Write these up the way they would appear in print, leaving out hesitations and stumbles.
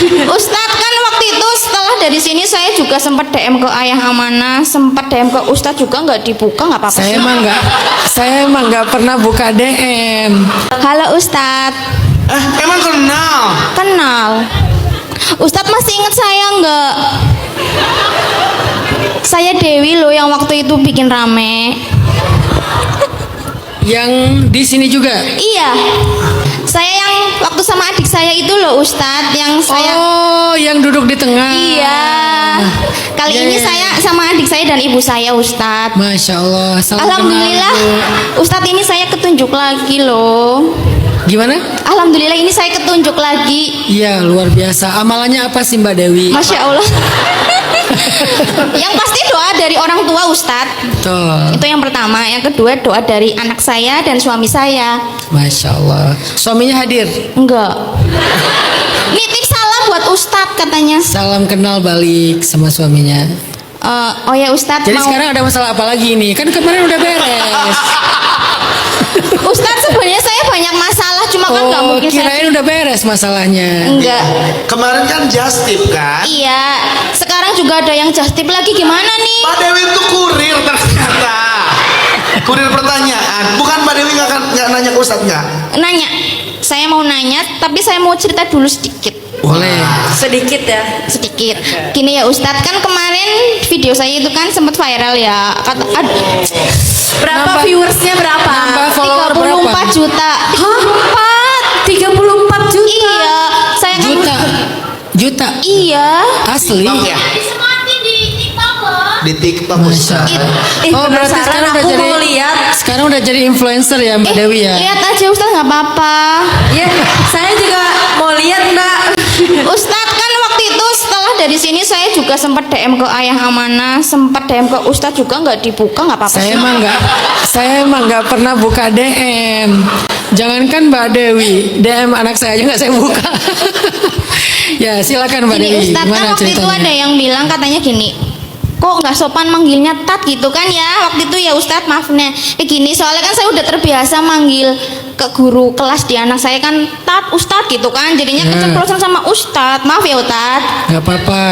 Ustadz kan waktu itu setelah dari sini saya juga sempat DM ke Ayah Amanah, sempat DM ke Ustadz juga nggak dibuka, nggak apa-apa. Saya emang nggak pernah buka DM. Halo Ustadz. Emang kenal? Kenal. Ustadz masih ingat saya nggak? Saya Dewi loh yang waktu itu bikin rame. Yang di sini juga? Iya. Saya yang waktu sama adik saya itu loh Ustadz, yang saya. Oh, yang duduk di tengah. Iya. Kali ini saya sama adik saya dan ibu saya Ustadz. Masya Allah. Alhamdulillah. Ustadz ini saya ketunjuk lagi loh. Gimana? Alhamdulillah ini saya ketunjuk lagi. Iya, luar biasa. Amalannya apa sih Mbak Dewi? Masya Allah. Yang pasti doa dari orang tua Ustadz. Betul. Itu yang pertama. Yang kedua doa dari anak saya dan suami saya. Masya Allah. Suaminya hadir? Enggak. Nitip salam buat Ustadz katanya. Salam kenal balik sama suaminya. Oh ya Ustadz. Jadi sekarang ada masalah apa lagi nih? Kan kemarin udah beres. Ustadz sebenarnya saya banyak masalah, cuma kan nggak mungkin. Kirain udah beres masalahnya. Enggak. Kemarin kan just tip kan? Iya. Sekarang juga ada yang just tip lagi, gimana nih? Mbak Dewi itu kurir ternyata. Kurir pertanyaan. Bukan Mbak Dewi nggak nanya ke Ustadz nggak? Nanya. Saya mau nanya, tapi saya mau cerita dulu sedikit. Boleh. Sedikit ya. Sedikit. Gini ya Ustadz, kan kemarin video saya itu kan sempat viral ya. Berapa viewersnya berapa? Nambah follower 34 berapa? juta. 34 juta. Iya. Saya kan. Juta. Iya. Asli. TikTok ya? Di TikTok Ustadz. Oh, berarti sekarang udah aku jadi. mau lihat. Sekarang udah jadi influencer ya Mbak Dewi ya. Lihat aja Ustadz, nggak apa-apa. Ya, saya juga mau lihat Mbak. Ustadz kan waktu itu setelah dari sini saya juga sempat DM ke Ayah Amanah, sempat DM ke Ustadz juga nggak dibuka, nggak apa-apa. Saya emang nggak pernah buka DM. Jangankan Mbak Dewi, DM anak saya aja nggak saya buka. Ya silakan Mbak Gini Dewi. Ustadz, Gimana kan waktu itu ceritanya? ada yang bilang katanya gini, kok nggak sopan manggilnya Tat gitu kan ya waktu itu ya Ustadz, maaf nih gini, soalnya kan saya udah terbiasa manggil ke guru kelas di anak saya kan Tat Ustadz gitu kan, jadinya keceplosan sama Ustadz, maaf ya Ustadz. Nggak apa-apa.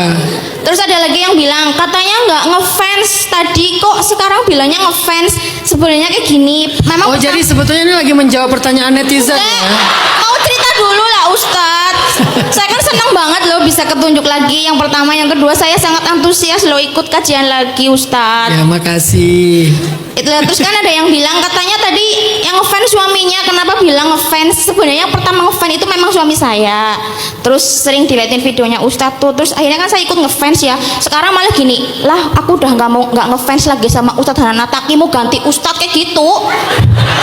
Terus ada lagi yang bilang katanya nggak ngefans tadi, kok sekarang bilangnya ngefans, sebenarnya kayak gini memang. Oh jadi sebetulnya ini lagi menjawab pertanyaan netizen ya? Mau cerita dulu lah Ustadz. Saya kan senang banget loh bisa ketunjuk lagi. Yang pertama, yang kedua saya sangat antusias loh ikut kajian lagi Ustadz. Ya makasih. Terus kan ada yang bilang katanya tadi yang ngefans suaminya, kenapa bilang ngefans? Sebenarnya yang pertama ngefans itu memang suami saya. Terus sering diliatin videonya Ustadz tuh. Terus akhirnya kan saya ikut ngefans ya. Sekarang malah gini, lah aku udah nggak ngefans lagi sama Ustadz Hanataki, mau ganti Ustadz kayak gitu.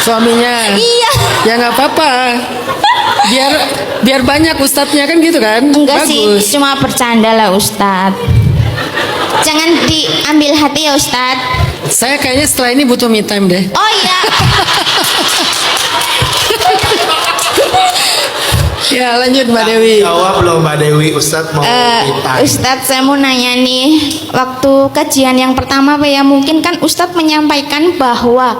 Suaminya. Iya. Ya nggak apa-apa. Biar banyak ustadznya kan gitu kan? Enggak Bagus. sih, cuma bercanda lah Ustadz. Jangan diambil hati ya Ustadz. Saya kayaknya setelah ini butuh me time deh. Oh iya. Ya lanjut Mbak Dewi. Jawab loh Mbak Dewi, Ustadz mau kita. Ustadz saya mau nanya nih, waktu kajian yang pertama Pak ya, mungkin kan Ustadz menyampaikan bahwa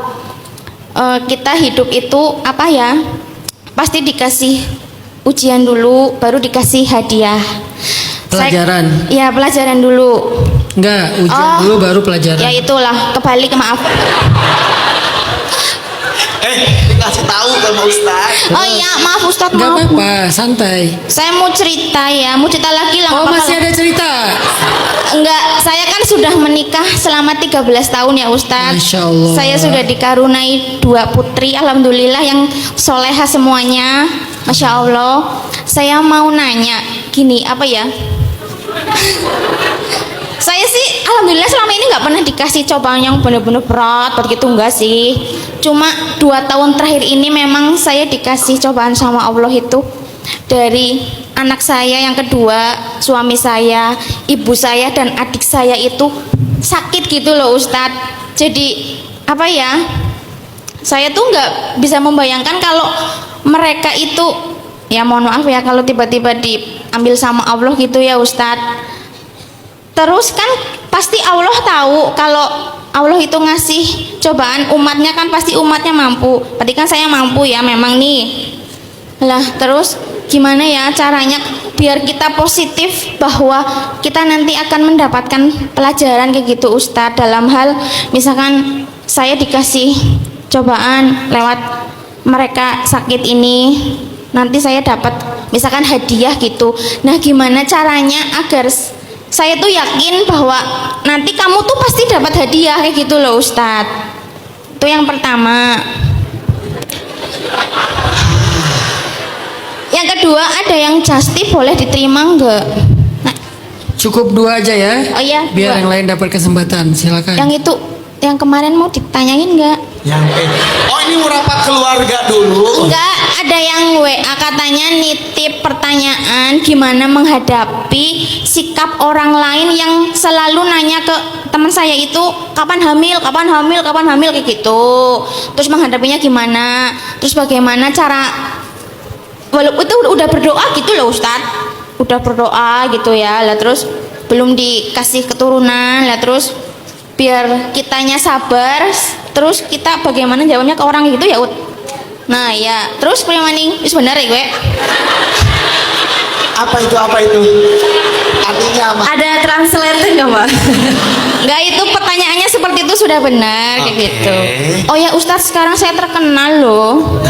kita hidup itu apa ya, pasti dikasih ujian dulu baru dikasih hadiah. Pelajaran. Ya pelajaran dulu. Enggak, ujian dulu baru pelajaran. Ya itulah, kebalik, maaf. Dikasih tahu sama Ustadz. Oh iya, maaf Ustadz, Enggak maaf. apa-apa, santai. Saya mau cerita ya, mau cerita lagi lah. Oh nggak masih apa-apa ada cerita? lah. Enggak, saya kan sudah menikah selama 13 tahun ya Ustadz. Masya Allah. Saya sudah dikaruniai 2 putri, alhamdulillah yang soleha semuanya. Masya Allah. Saya mau nanya, gini apa ya? Saya sih alhamdulillah selama ini nggak pernah dikasih cobaan yang benar-benar berat begitu, enggak sih. Cuma 2 tahun terakhir ini memang saya dikasih cobaan sama Allah itu dari anak saya yang kedua, suami saya, ibu saya dan adik saya itu sakit gitu loh Ustadz. Jadi apa ya? Saya tuh nggak bisa membayangkan kalau mereka itu, ya mohon maaf ya kalau tiba-tiba diambil sama Allah gitu ya Ustadz. Terus kan pasti Allah tahu kalau Allah itu ngasih cobaan umatnya, kan pasti umatnya mampu. Berarti kan saya mampu ya memang nih. Lah terus gimana ya caranya biar kita positif bahwa kita nanti akan mendapatkan pelajaran kayak gitu Ustadz, dalam hal misalkan saya dikasih cobaan lewat mereka sakit ini, nanti saya dapat misalkan hadiah gitu. Nah gimana caranya agar saya tuh yakin bahwa nanti kamu tuh pasti dapat hadiah kayak gitu loh Ustadz. Itu yang pertama. Yang kedua, ada yang justi boleh diterima enggak? Nah, Cukup 2 aja ya. oh iya, Biar 2. yang lain dapat kesempatan. Silakan. Yang itu, yang kemarin mau ditanyain enggak? Oh ini mau rapat keluarga dulu. Enggak, ada yang WA katanya nitip pertanyaan gimana menghadapi sikap orang lain yang selalu nanya ke teman saya itu kapan hamil kayak gitu. Terus menghadapinya gimana? Terus bagaimana cara, walaupun itu udah berdoa gitu loh Ustadz, udah berdoa gitu ya, lah terus belum dikasih keturunan, lah terus biar kitanya sabar, terus kita bagaimana jawabnya ke orang gitu ya Ut. Nah ya, terus premaning, itu benar ya gue. Apa itu? Artinya apa? Ada translator nggak Mbak? Enggak, itu pertanyaannya seperti itu sudah benar kayak Oke. gitu. Oh ya Ustadz, sekarang saya terkenal loh.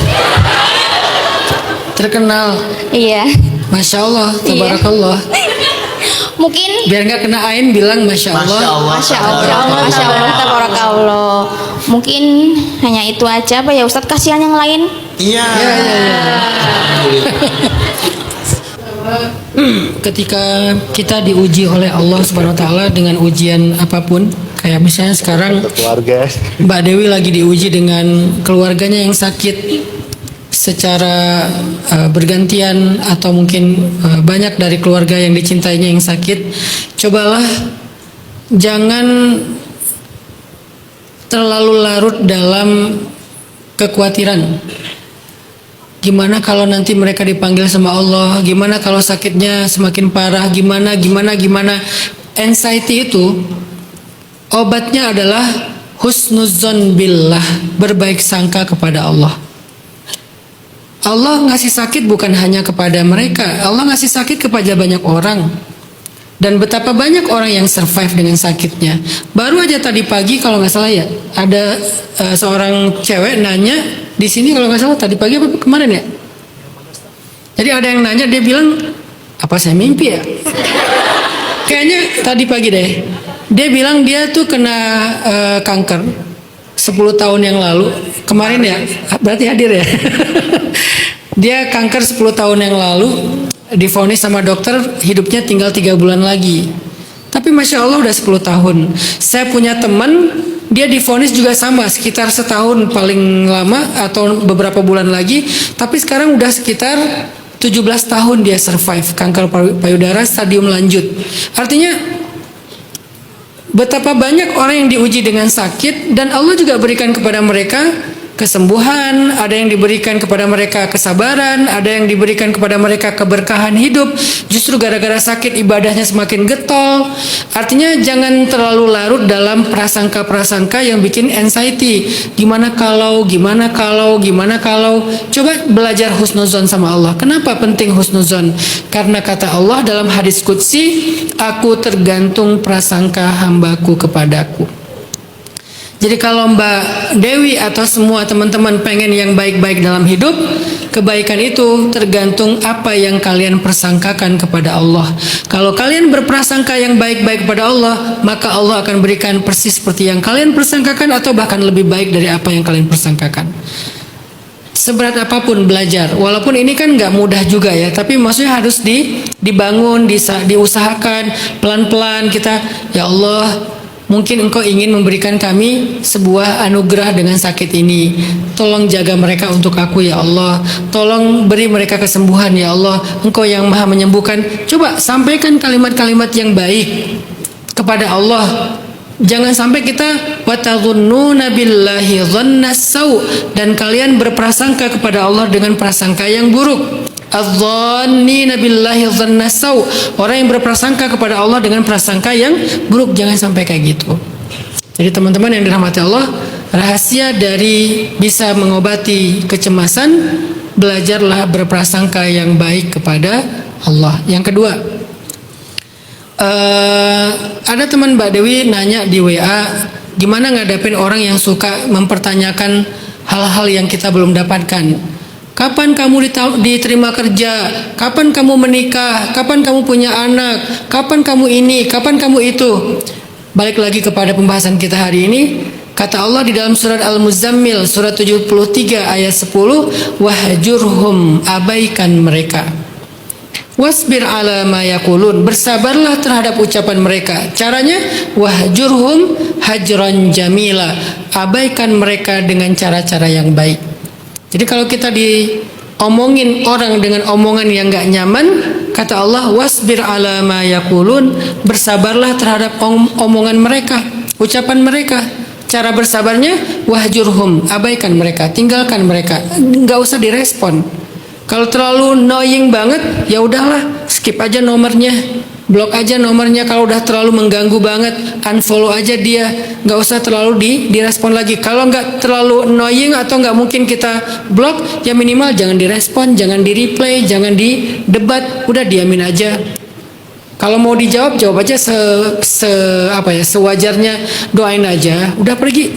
Terkenal. Iya. Masya Allah, Iya. tabarakallah. Mungkin Biar nggak kena ain bilang Masya Allah. Masya Allah, tabarakallah. Mungkin hanya itu aja Pak ya Ustadz, kasihan yang lain. Iya. Ketika kita diuji oleh Allah Subhanahu wa taala dengan ujian apapun, kayak misalnya sekarang Keluarga. Mbak Dewi lagi diuji dengan keluarganya yang sakit secara bergantian, atau mungkin banyak dari keluarga yang dicintainya yang sakit. Cobalah jangan terlalu larut dalam kekhawatiran. Gimana kalau nanti mereka dipanggil sama Allah? Gimana kalau sakitnya semakin parah? Gimana? Anxiety itu obatnya adalah husnuzon billah, berbaik sangka kepada Allah. Allah ngasih sakit bukan hanya kepada mereka, Allah ngasih sakit kepada banyak orang. Dan betapa banyak orang yang survive dengan sakitnya. Baru aja tadi pagi kalau nggak salah ya, ada seorang cewek nanya di sini, kalau nggak salah tadi pagi apa kemarin ya. Jadi ada yang nanya, dia bilang, apa saya mimpi ya? Kayaknya tadi pagi deh. Dia bilang dia tuh kena kanker 10 tahun yang lalu. Kemarin ya, berarti hadir ya. Dia kanker 10 tahun yang lalu, divonis sama dokter hidupnya tinggal 3 bulan lagi. Tapi Masya Allah udah 10 tahun. Saya punya teman, dia divonis juga sama, sekitar setahun paling lama atau beberapa bulan lagi. Tapi sekarang udah sekitar 17 tahun dia survive kanker payudara stadium lanjut. Artinya betapa banyak orang yang diuji dengan sakit, dan Allah juga berikan kepada mereka kesembuhan, ada yang diberikan kepada mereka kesabaran, ada yang diberikan kepada mereka keberkahan hidup. Justru gara-gara sakit ibadahnya semakin getol. Artinya jangan terlalu larut dalam prasangka-prasangka yang bikin anxiety. Gimana kalau. Coba belajar husnuzon sama Allah. Kenapa penting husnuzon? Karena kata Allah dalam hadis qudsi, aku tergantung prasangka hambaku kepadaku. Jadi kalau Mbak Dewi atau semua teman-teman pengen yang baik-baik dalam hidup, kebaikan itu tergantung apa yang kalian persangkakan kepada Allah. Kalau kalian berprasangka yang baik-baik kepada Allah, maka Allah akan berikan persis seperti yang kalian persangkakan, atau bahkan lebih baik dari apa yang kalian persangkakan. Seberat apapun belajar, walaupun ini kan nggak mudah juga ya, tapi maksudnya harus dibangun, diusahakan pelan-pelan. Kita, ya Allah, mungkin Engkau ingin memberikan kami sebuah anugerah dengan sakit ini. Tolong jaga mereka untuk aku ya Allah. Tolong beri mereka kesembuhan ya Allah. Engkau yang maha menyembuhkan. Coba sampaikan kalimat-kalimat yang baik kepada Allah. Jangan sampai kita watadhunnuna billahi dhannas sau, dan kalian berprasangka kepada Allah dengan prasangka yang buruk. Adh-dhannina billahi dhannas sau, orang yang berprasangka kepada Allah dengan prasangka yang buruk. Jangan sampai kayak gitu. Jadi teman-teman yang dirahmati Allah, rahasia dari bisa mengobati kecemasan belajarlah berprasangka yang baik kepada Allah. Yang kedua, ada teman Mbak Dewi nanya di WA, gimana ngadapin orang yang suka mempertanyakan hal-hal yang kita belum dapatkan. Kapan kamu diterima kerja? Kapan kamu menikah? Kapan kamu punya anak? Kapan kamu ini? Kapan kamu itu? Balik lagi kepada pembahasan kita hari ini. Kata Allah di dalam surat Al-Muzammil surat 73 ayat 10, wahjurhum, abaikan mereka. Wasbir ala ma yaqulun, bersabarlah terhadap ucapan mereka. Caranya wahjurhum hajran jamila, abaikan mereka dengan cara-cara yang baik. Jadi kalau kita diomongin orang dengan omongan yang gak nyaman, kata Allah wasbir ala ma yaqulun, bersabarlah terhadap omongan mereka, ucapan mereka. Cara bersabarnya wahjurhum, abaikan mereka, tinggalkan mereka, nggak usah direspon. Kalau terlalu annoying banget, ya udahlah, skip aja nomornya, blok aja nomornya. Kalau udah terlalu mengganggu banget, unfollow aja dia, nggak usah terlalu direspon lagi. Kalau nggak terlalu annoying atau nggak mungkin kita blok, ya minimal jangan direspon, jangan di replay, jangan di debat, udah diamin aja. Kalau mau dijawab, jawab aja sewajarnya, doain aja, udah pergi.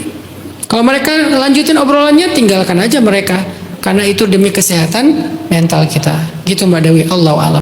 Kalau mereka lanjutin obrolannya, tinggalkan aja mereka, karena itu demi kesehatan mental kita. Gitu Mbak Dewi, Allahu a'lam.